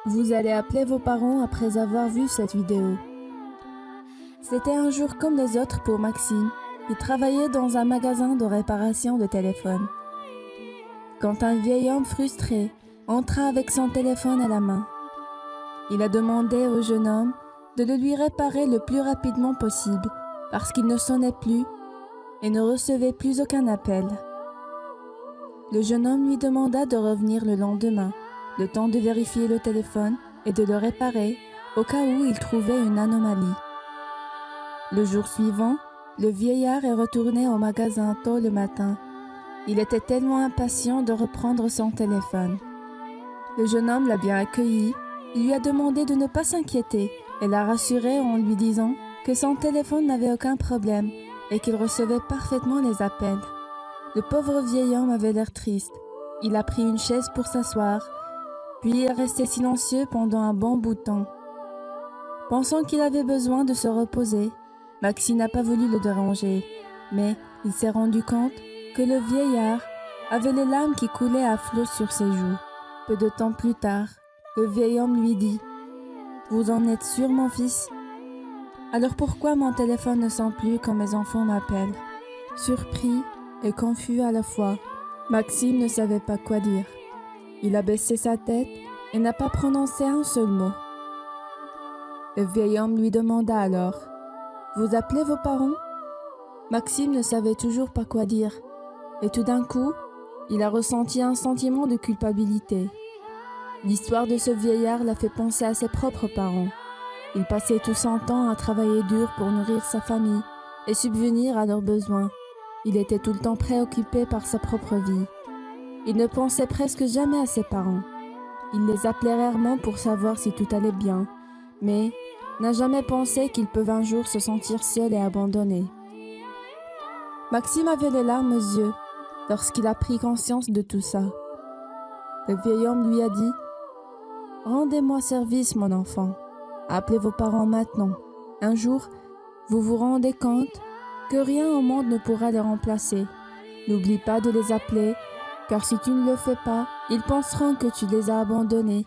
Vous allez appeler vos parents après avoir vu cette vidéo. C'était un jour comme les autres pour Maxime, qui travaillait dans un magasin de réparation de téléphone. Quand un vieil homme frustré entra avec son téléphone à la main, il a demandé au jeune homme de le lui réparer le plus rapidement possible parce qu'il ne sonnait plus et ne recevait plus aucun appel. Le jeune homme lui demanda de revenir le lendemain, le temps de vérifier le téléphone et de le réparer au cas où il trouvait une anomalie. Le jour suivant, le vieillard est retourné au magasin tôt le matin. Il était tellement impatient de reprendre son téléphone. Le jeune homme l'a bien accueilli, il lui a demandé de ne pas s'inquiéter et l'a rassuré en lui disant que son téléphone n'avait aucun problème et qu'il recevait parfaitement les appels. Le pauvre vieil homme avait l'air triste. Il a pris une chaise pour s'asseoir, puis il est resté silencieux pendant un bon bout de temps. Pensant qu'il avait besoin de se reposer, Maxime n'a pas voulu le déranger, mais il s'est rendu compte que le vieillard avait les larmes qui coulaient à flot sur ses joues. Peu de temps plus tard, le vieil homme lui dit « Vous en êtes sûr, mon fils? Alors pourquoi mon téléphone ne sonne plus quand mes enfants m'appellent ?» Surpris et confus à la fois, Maxime ne savait pas quoi dire. Il a baissé sa tête et n'a pas prononcé un seul mot. Le vieil homme lui demanda alors « Vous appelez vos parents ?» Maxime ne savait toujours pas quoi dire. Et tout d'un coup, il a ressenti un sentiment de culpabilité. L'histoire de ce vieillard l'a fait penser à ses propres parents. Il passait tout son temps à travailler dur pour nourrir sa famille et subvenir à leurs besoins. Il était tout le temps préoccupé par sa propre vie. Il ne pensait presque jamais à ses parents. Il les appelait rarement pour savoir si tout allait bien, mais n'a jamais pensé qu'ils peuvent un jour se sentir seuls et abandonnés. Maxime avait les larmes aux yeux lorsqu'il a pris conscience de tout ça. Le vieil homme lui a dit « Rendez-moi service, mon enfant. Appelez vos parents maintenant. Un jour, vous vous rendez compte que rien au monde ne pourra les remplacer. N'oublie pas de les appeler, car si tu ne le fais pas, ils penseront que tu les as abandonnés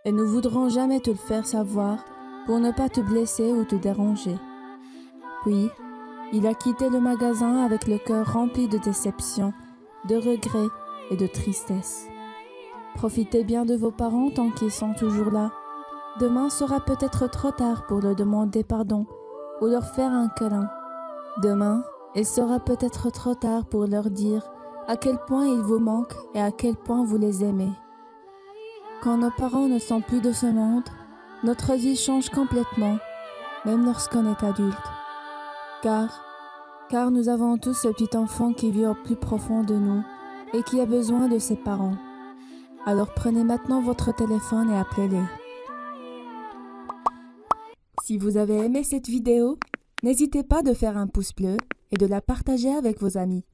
et ne voudront jamais te le faire savoir pour ne pas te blesser ou te déranger. » Puis, il a quitté le magasin avec le cœur rempli de déception, de regrets et de tristesse. Profitez bien de vos parents tant qu'ils sont toujours là. Demain sera peut-être trop tard pour leur demander pardon ou leur faire un câlin. Demain, il sera peut-être trop tard pour leur dire à quel point ils vous manquent et à quel point vous les aimez. Quand nos parents ne sont plus de ce monde, notre vie change complètement, même lorsqu'on est adulte. Car nous avons tous ce petit enfant qui vit au plus profond de nous et qui a besoin de ses parents. Alors prenez maintenant votre téléphone et appelez-les. Si vous avez aimé cette vidéo, n'hésitez pas de faire un pouce bleu et de la partager avec vos amis.